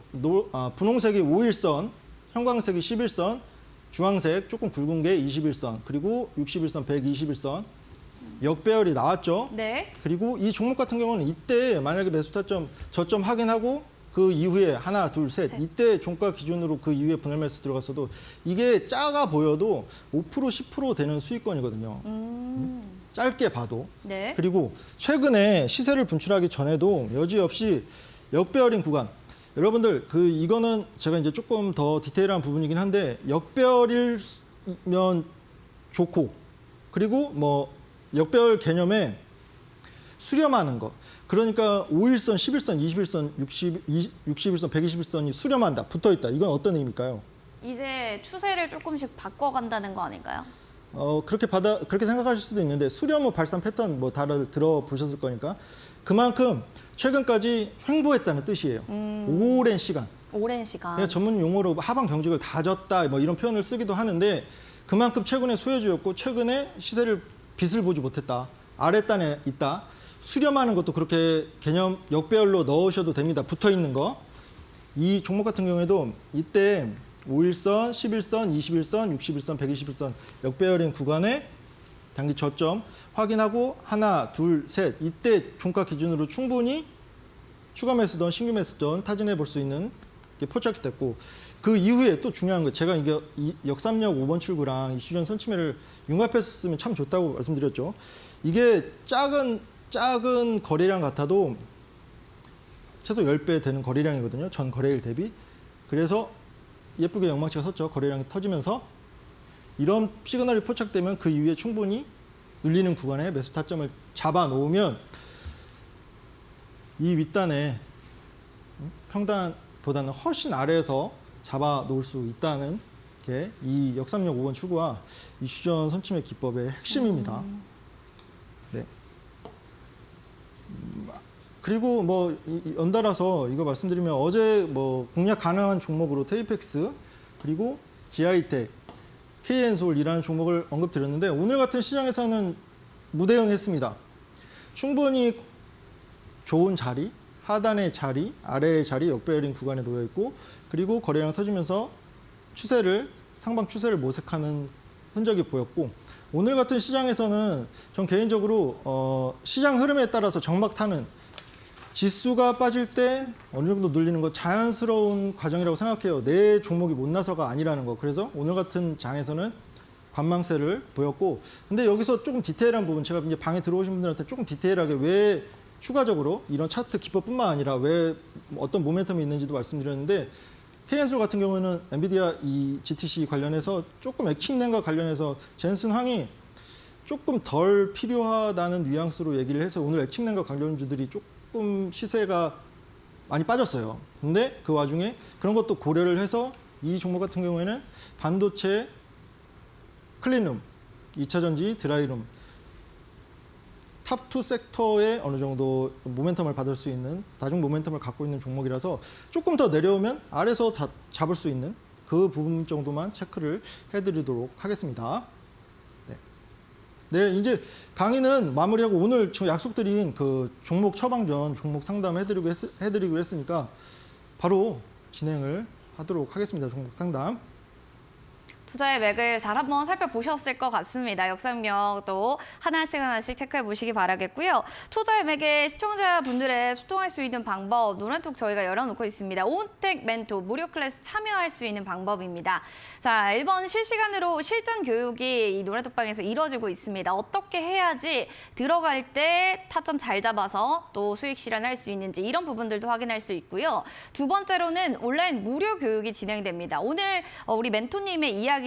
분홍색이 5일선, 형광색이 11선, 주황색 조금 굵은 게 21선, 그리고 61선, 121선 역배열이 나왔죠. 네. 그리고 이 종목 같은 경우는 이때 만약에 매수 타점, 저점 확인하고 그 이후에 하나, 둘, 셋 이때 종가 기준으로 그 이후에 분할 매수 들어갔어도 이게 작아 보여도 5%, 10% 되는 수익권이거든요. 짧게 봐도. 네. 그리고 최근에 시세를 분출하기 전에도 여지없이 역배열인 구간. 여러분들 이거는 제가 이제 조금 더 디테일한 부분이긴 한데 역배열이면 좋고 그리고 역배열 개념에 수렴하는 거. 그러니까 5일선, 11선, 21선, 61선, 121선이 수렴한다, 붙어있다. 이건 어떤 의미일까요? 이제 추세를 조금씩 바꿔간다는 거 아닌가요? 그렇게 생각하실 수도 있는데 수렴 후 발산 패턴 뭐 다들 들어보셨을 거니까 그만큼 최근까지 횡보했다는 뜻이에요. 오랜 시간. 오랜 시간. 그냥 전문 용어로 하방 경직을 다졌다 뭐 이런 표현을 쓰기도 하는데 그만큼 최근에 소요주였고 최근에 시세를 빛을 보지 못했다. 아랫단에 있다. 수렴하는 것도 그렇게 개념 역배열로 넣으셔도 됩니다. 붙어 있는 거. 이 종목 같은 경우에도 이때 5일선, 11선, 21선, 61선, 121선 역배열인 구간에 단기 저점 확인하고 하나, 둘, 셋 이때 종가 기준으로 충분히 추가 매수든 신규 매수든 타진해 볼 수 있는 게 포착이 됐고 그 이후에 또 중요한 거 제가 이게 역삼역 5번 출구랑 이슈전 선침해를 융합해서 쓰면 참 좋다고 말씀드렸죠. 이게 작은 거래량 같아도 최소 10배 되는 거래량이거든요. 전 거래일 대비. 그래서 예쁘게 영망치가 섰죠. 거래량이 터지면서 이런 시그널이 포착되면 그 이후에 충분히 눌리는 구간에 매수 타점을 잡아 놓으면 이 윗단에 평단보다는 훨씬 아래에서 잡아 놓을 수 있다는 게 이 역삼역 5번 출구와 이슈전 선침해 기법의 핵심입니다. 네. 그리고 뭐 연달아서 이거 말씀드리면 어제 뭐 공략 가능한 종목으로 테이펙스 그리고 지아이텍, KN솔이라는 종목을 언급드렸는데 오늘 같은 시장에서는 무대응했습니다. 충분히 좋은 자리, 하단의 자리, 아래의 자리, 역배열인 구간에 놓여 있고 그리고 거래량 터지면서 상방 추세를 모색하는 흔적이 보였고 오늘 같은 시장에서는 전 개인적으로 시장 흐름에 따라서 정막 타는 지수가 빠질 때 어느 정도 눌리는 거 자연스러운 과정이라고 생각해요. 내 종목이 못 나서가 아니라는 거. 그래서 오늘 같은 장에서는 관망세를 보였고 근데 여기서 조금 디테일한 부분 제가 이제 방에 들어오신 분들한테 조금 디테일하게 왜 추가적으로 이런 차트 기법뿐만 아니라 왜 어떤 모멘텀이 있는지도 말씀드렸는데 KN솔 같은 경우는 엔비디아 이 GTC 관련해서 조금 액침냉과 관련해서 젠슨 황이 조금 덜 필요하다는 뉘앙스로 얘기를 해서 오늘 액침냉과 관련주들이 조금 시세가 많이 빠졌어요. 근데 그 와중에 그런 것도 고려를 해서 이 종목 같은 경우에는 반도체, 클린룸, 2차 전지, 드라이룸 탑2 섹터에 어느 정도 모멘텀을 받을 수 있는 다중 모멘텀을 갖고 있는 종목이라서 조금 더 내려오면 아래서 다 잡을 수 있는 그 부분 정도만 체크를 해드리도록 하겠습니다. 네, 이제 강의는 마무리하고 오늘 지금 약속드린 그 종목 처방전, 종목 상담 해드리기로 했으니까 바로 진행을 하도록 하겠습니다. 종목 상담. 투자의 맥을 잘 한번 살펴보셨을 것 같습니다. 역삼역도 하나씩 체크해 보시기 바라겠고요. 투자의 맥에 시청자분들의 소통할 수 있는 방법, 노란톡 저희가 열어놓고 있습니다. 오은택 멘토 무료 클래스 참여할 수 있는 방법입니다. 자, 1번 실시간으로 실전 교육이 이 노란톡방에서 이루어지고 있습니다. 어떻게 해야지 들어갈 때 타점 잘 잡아서 또 수익 실현할 수 있는지 이런 부분들도 확인할 수 있고요. 두 번째로는 온라인 무료 교육이 진행됩니다. 오늘 우리 멘토님의 이야기들을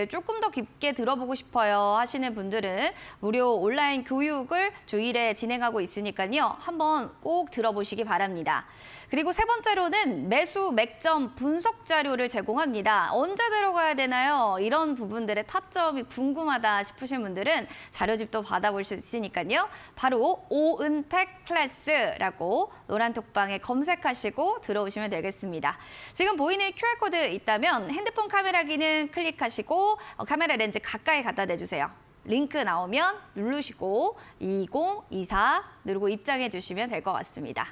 조금 더 깊게 들어보고 싶어요 하시는 분들은 무료 온라인 교육을 주일에 진행하고 있으니까요. 한번 꼭 들어보시기 바랍니다. 그리고 세 번째로는 매수 맥점 분석 자료를 제공합니다. 언제 들어가야 되나요? 이런 부분들의 타점이 궁금하다 싶으신 분들은 자료집도 받아볼 수 있으니까요. 바로 오은택 클래스라고 노란톡방에 검색하시고 들어오시면 되겠습니다. 지금 보이는 QR코드 있다면 핸드폰 카메라 기능 클릭하시고 카메라 렌즈 가까이 갖다 대주세요. 링크 나오면 누르시고 2024 누르고 입장해 주시면 될 것 같습니다.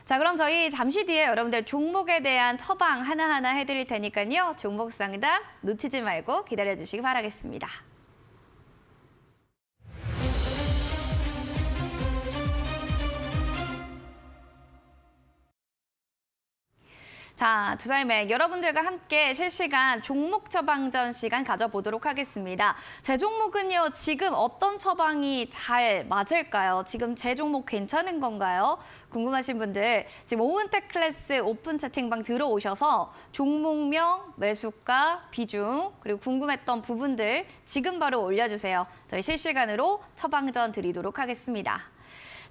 자, 그럼 저희 잠시 뒤에 여러분들 종목에 대한 처방 하나하나 해드릴 테니까요. 종목 상담 놓치지 말고 기다려주시기 바라겠습니다. 자, 투자의 맥 여러분들과 함께 실시간 종목 처방전 시간 가져보도록 하겠습니다. 제 종목은요, 지금 어떤 처방이 잘 맞을까요? 지금 제 종목 괜찮은 건가요? 궁금하신 분들 지금 오은택 클래스 오픈 채팅방 들어오셔서 종목명, 매수가, 비중 그리고 궁금했던 부분들 지금 바로 올려주세요. 저희 실시간으로 처방전 드리도록 하겠습니다.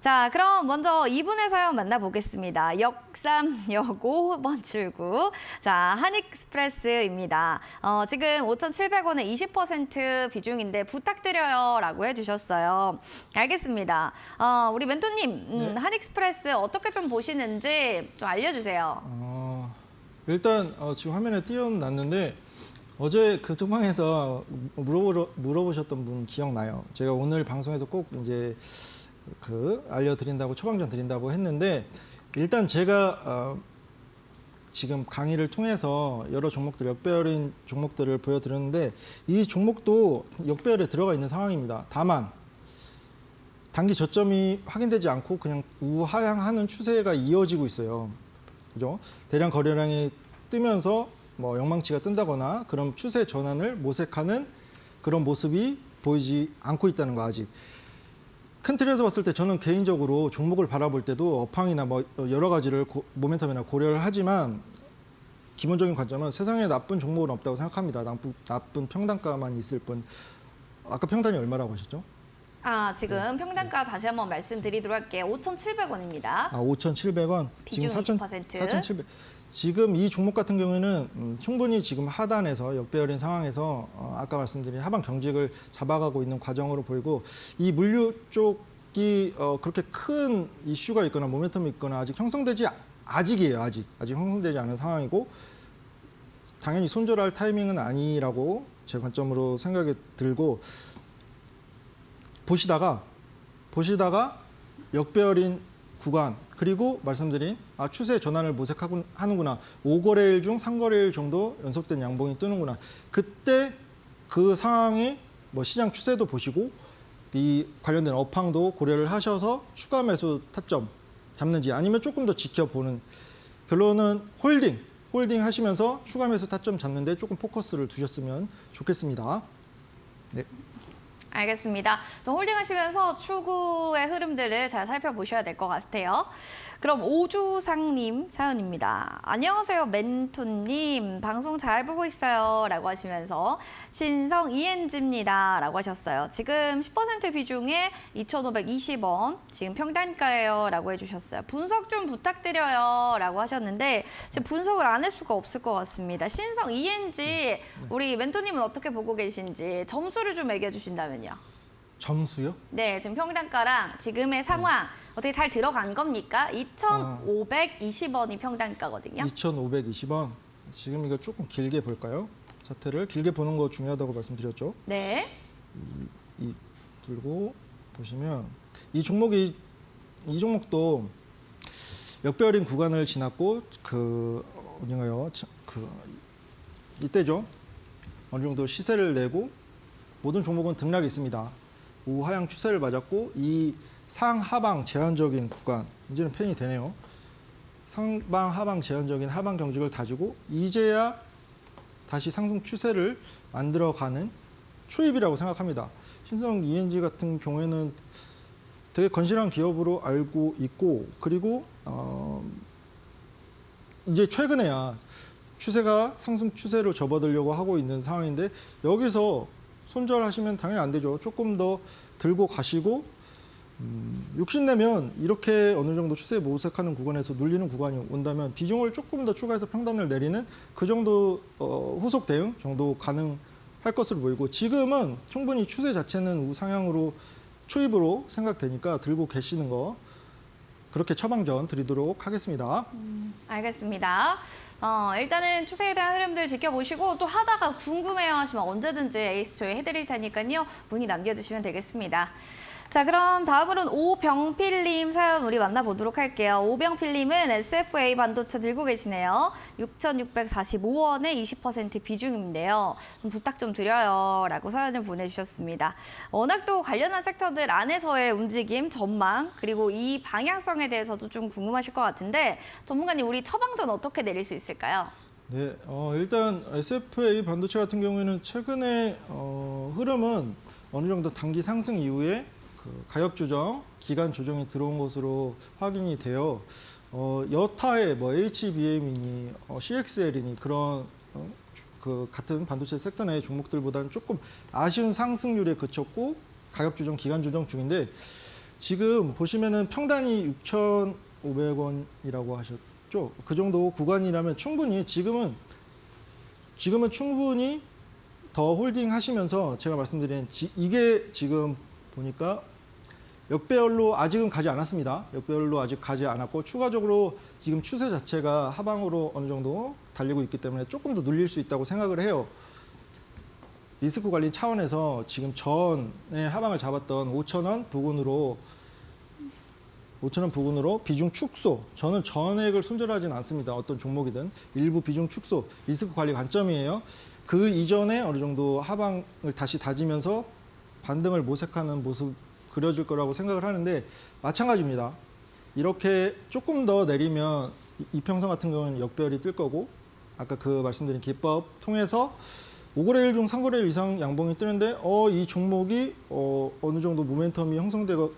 자, 그럼 먼저 2분의 사연 만나보겠습니다. 역3, 역5 번 출구. 자, 한익스프레스입니다. 지금 5,700원에 20% 비중인데 부탁드려요 라고 해주셨어요. 알겠습니다. 우리 멘토님, 네. 한익스프레스 어떻게 좀 보시는지 좀 알려주세요. 일단 지금 화면에 띄워놨는데 어제 그 톡방에서 물어보셨던 분 기억나요? 제가 오늘 방송에서 꼭 이제 알려드린다고 처방전 드린다고 했는데 일단 제가 지금 강의를 통해서 여러 종목들 역배열인 종목들을 보여드렸는데 이 종목도 역배열에 들어가 있는 상황입니다. 다만 단기 저점이 확인되지 않고 그냥 우하향하는 추세가 이어지고 있어요. 그죠? 대량 거래량이 뜨면서 뭐 영망치가 뜬다거나 그런 추세 전환을 모색하는 그런 모습이 보이지 않고 있다는 거 아직. 큰 틀에서 봤을 때 저는 개인적으로 종목을 바라볼 때도 업황이나 뭐 여러 가지를 모멘텀이나 고려를 하지만 기본적인 관점은 세상에 나쁜 종목은 없다고 생각합니다. 나쁜 평단가만 있을 뿐. 아까 평단이 얼마라고 하셨죠? 지금 평단가 다시 한번 말씀드리도록 할게요. 5,700원입니다. 5,700원. 비중 지금 20%. 4,700. 지금 이 종목 같은 경우에는 충분히 지금 하단에서 역배열인 상황에서 아까 말씀드린 하방 경직을 잡아가고 있는 과정으로 보이고 이 물류 쪽이 그렇게 큰 이슈가 있거나 모멘텀이 있거나 아직이에요. 아직 형성되지 않은 상황이고 당연히 손절할 타이밍은 아니라고 제 관점으로 생각이 들고 보시다가 역배열인 구간 그리고 말씀드린 추세 전환을 모색하는구나. 5거래일 중 3거래일 정도 연속된 양봉이 뜨는구나. 그때 그 상황에 뭐 시장 추세도 보시고 이 관련된 업황도 고려를 하셔서 추가 매수 타점 잡는지 아니면 조금 더 지켜보는 결론은 홀딩 하시면서 추가 매수 타점 잡는데 조금 포커스를 두셨으면 좋겠습니다. 네. 알겠습니다. 좀 홀딩하시면서 추구의 흐름들을 잘 살펴보셔야 될 것 같아요. 그럼 오주상님 사연입니다. 안녕하세요, 멘토님. 방송 잘 보고 있어요. 라고 하시면서 신성 ENG입니다. 라고 하셨어요. 지금 10% 비중에 2,520원. 지금 평단가예요. 라고 해주셨어요. 분석 좀 부탁드려요. 라고 하셨는데 지금 분석을 안 할 수가 없을 것 같습니다. 신성 ENG, 우리 멘토님은 어떻게 보고 계신지 점수를 좀 매겨주신다면요. 점수요? 네, 지금 평단가랑 지금의 상황 어떻게 잘 들어간 겁니까? 2,520원이 평단가거든요. 2,520원. 지금 이거 조금 길게 볼까요? 차트를 길게 보는 거 중요하다고 말씀드렸죠. 네. 들고 보시면 이 종목도 역배열인 구간을 지났고 어딘가요? 이때죠. 어느 정도 시세를 내고 모든 종목은 등락이 있습니다. 우하향 추세를 맞았고 이 상하방 제한적인 구간 이제는 펜이 되네요. 상방 하방 제한적인 하방 경직을 다지고 이제야 다시 상승 추세를 만들어가는 초입이라고 생각합니다. 신성 ENG 같은 경우에는 되게 건실한 기업으로 알고 있고 그리고 이제 최근에야 추세가 상승 추세로 접어들려고 하고 있는 상황인데 여기서 손절하시면 당연히 안 되죠. 조금 더 들고 가시고 욕심내면 이렇게 어느 정도 추세 모색하는 구간에서 눌리는 구간이 온다면 비중을 조금 더 추가해서 평단을 내리는 그 정도 후속 대응 정도 가능할 것으로 보이고 지금은 충분히 추세 자체는 우상향으로 초입으로 생각되니까 들고 계시는 거 그렇게 처방전 드리도록 하겠습니다. 알겠습니다. 일단은 추세에 대한 흐름들 지켜보시고 또 하다가 궁금해요 하시면 언제든지 에이스초에 해드릴 테니까요. 문의 남겨주시면 되겠습니다. 자, 그럼 다음으로는 오병필님 사연 우리 만나보도록 할게요. 오병필님은 SFA 반도체 들고 계시네요. 6,645원에 20% 비중인데요. 좀 부탁 좀 드려요. 라고 사연을 보내주셨습니다. 워낙 또 관련한 섹터들 안에서의 움직임, 전망, 그리고 이 방향성에 대해서도 좀 궁금하실 것 같은데 전문가님, 우리 처방전 어떻게 내릴 수 있을까요? 네, 일단 SFA 반도체 같은 경우에는 최근에 흐름은 어느 정도 단기 상승 이후에 가격 조정, 기간 조정이 들어온 것으로 확인이 되어 여타의 뭐 HBM이니 CXL이니 그런 같은 반도체 섹터 내 종목들보다는 조금 아쉬운 상승률에 그쳤고 가격 조정, 기간 조정 중인데 지금 보시면은 평단이 6,500원이라고 하셨죠? 그 정도 구간이라면 충분히 지금은 충분히 더 홀딩 하시면서 제가 말씀드린 이게 지금 보니까 역배열로 아직은 가지 않았습니다. 역배열로 아직 가지 않았고 추가적으로 지금 추세 자체가 하방으로 어느 정도 달리고 있기 때문에 조금 더 눌릴 수 있다고 생각을 해요. 리스크 관리 차원에서 지금 전에 하방을 잡았던 5,000원 부근으로 비중 축소. 저는 전액을 손절하진 않습니다. 어떤 종목이든 일부 비중 축소. 리스크 관리 관점이에요. 그 이전에 어느 정도 하방을 다시 다지면서 반등을 모색하는 모습 그려질 거라고 생각을 하는데 마찬가지입니다. 이렇게 조금 더 내리면 이평선 같은 경우는 역배열이 뜰 거고 아까 그 말씀드린 기법 통해서 5거래일 중 3거래일 이상 양봉이 뜨는데 이 종목이 어느 정도 모멘텀이 형성되고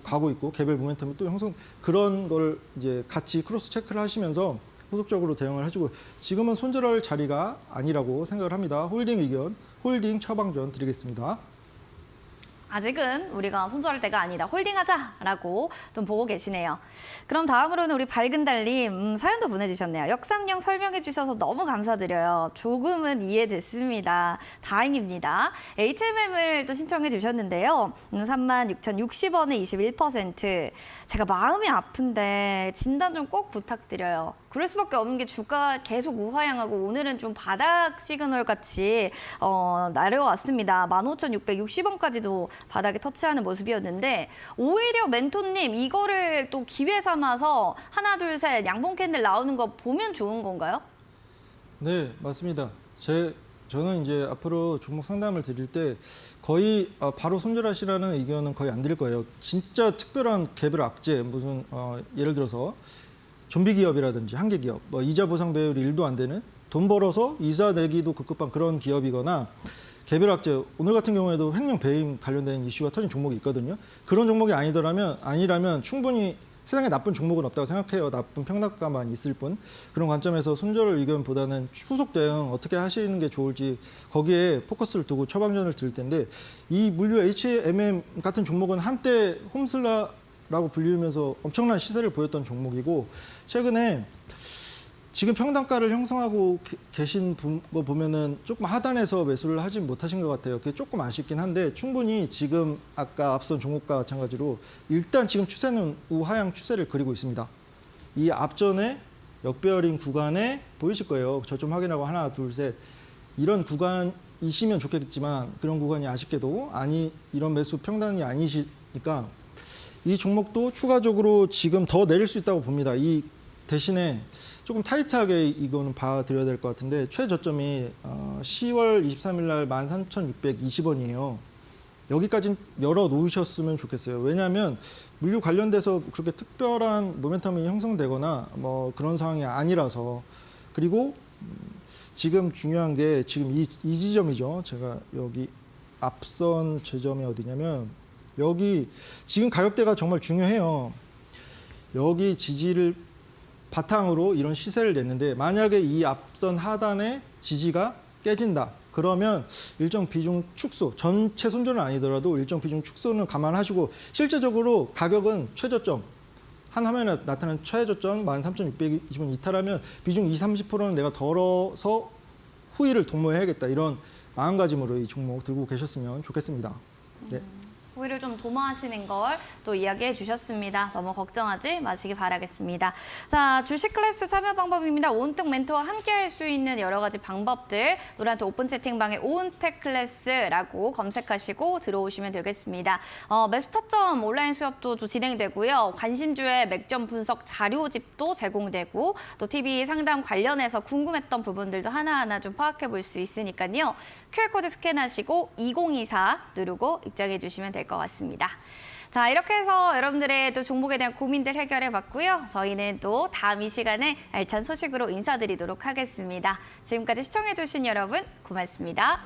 가고 있고 개별 모멘텀이 또 형성 그런 걸 이제 같이 크로스 체크를 하시면서 후속적으로 대응을 해주고 지금은 손절할 자리가 아니라고 생각을 합니다. 홀딩 의견, 홀딩 처방전 드리겠습니다. 아직은 우리가 손절할 때가 아니다. 홀딩하자라고 좀 보고 계시네요. 그럼 다음으로는 우리 밝은 달님 사연도 보내주셨네요. 역삼령 설명해 주셔서 너무 감사드려요. 조금은 이해됐습니다. 다행입니다. HMM을 또 신청해 주셨는데요. 36,060원에 21%. 제가 마음이 아픈데 진단 좀 꼭 부탁드려요. 그럴 수밖에 없는 게 주가 계속 우하향하고 오늘은 좀 바닥 시그널 같이 내려왔습니다. 15,660원까지도 바닥에 터치하는 모습이었는데 오히려 멘토님 이거를 또 기회 삼아서 하나 둘 셋 양봉 캔들 나오는 거 보면 좋은 건가요? 네, 맞습니다. 저는 이제 앞으로 종목 상담을 드릴 때 거의 바로 손절하시라는 의견은 거의 안 드릴 거예요. 진짜 특별한 개별 악재 무슨 예를 들어서 좀비 기업이라든지 한계 기업, 이자 보상 배율이 1도 안 되는 돈 벌어서 이자 내기도 급급한 그런 기업이거나 개별 악재, 오늘 같은 경우에도 횡령 배임 관련된 이슈가 터진 종목이 있거든요. 그런 종목이 아니라면 충분히 세상에 나쁜 종목은 없다고 생각해요. 나쁜 평단가만 있을 뿐. 그런 관점에서 손절 의견보다는 후속 대응 어떻게 하시는 게 좋을지 거기에 포커스를 두고 처방전을 드릴 텐데 이 물류 HMM 같은 종목은 한때 홈슬라라고 불리면서 엄청난 시세를 보였던 종목이고 최근에 지금 평단가를 형성하고 계신 거 보면은 조금 하단에서 매수를 하진 못하신 것 같아요. 그게 조금 아쉽긴 한데 충분히 지금 아까 앞선 종목과 마찬가지로 일단 지금 추세는 우하향 추세를 그리고 있습니다. 이 앞전에 역배열인 구간에 보이실 거예요. 저점 확인하고 하나, 둘, 셋 이런 구간이시면 좋겠지만 그런 구간이 아쉽게도 이런 매수 평단이 아니시니까 이 종목도 추가적으로 지금 더 내릴 수 있다고 봅니다. 이 대신에 조금 타이트하게 이거는 봐드려야 될 것 같은데 최저점이 10월 23일 날 13,620원이에요. 여기까지 열어 놓으셨으면 좋겠어요. 왜냐하면 물류 관련돼서 그렇게 특별한 모멘텀이 형성되거나 뭐 그런 상황이 아니라서 그리고 지금 중요한 게 지금 이 지점이죠. 제가 여기 앞선 지점이 어디냐면 여기 지금 가격대가 정말 중요해요. 여기 지지를 바탕으로 이런 시세를 냈는데 만약에 이 앞선 하단의 지지가 깨진다. 그러면 일정 비중 축소, 전체 손절은 아니더라도 일정 비중 축소는 감안하시고 실제적으로 가격은 최저점, 한 화면에 나타나는 최저점 13,620원 이탈하면 비중 20-30%는 내가 덜어서 후위를 도모해야겠다. 이런 마음가짐으로 이 종목 들고 계셨으면 좋겠습니다. 네. 후위를 좀 도모하시는 걸 또 이야기해 주셨습니다. 너무 걱정하지 마시기 바라겠습니다. 자, 주식 클래스 참여 방법입니다. 오은택 멘토와 함께 할 수 있는 여러 가지 방법들 노란톡 오픈 채팅방에 오은택 클래스라고 검색하시고 들어오시면 되겠습니다. 매수 타점 온라인 수업도 좀 진행되고요. 관심주의 맥점 분석 자료집도 제공되고 또 TV 상담 관련해서 궁금했던 부분들도 하나하나 좀 파악해 볼 수 있으니까요. QR코드 스캔하시고 2024 누르고 입장해 주시면 될 것 같습니다. 자, 이렇게 해서 여러분들의 또 종목에 대한 고민들 해결해 봤고요. 저희는 또 다음 이 시간에 알찬 소식으로 인사드리도록 하겠습니다. 지금까지 시청해 주신 여러분 고맙습니다.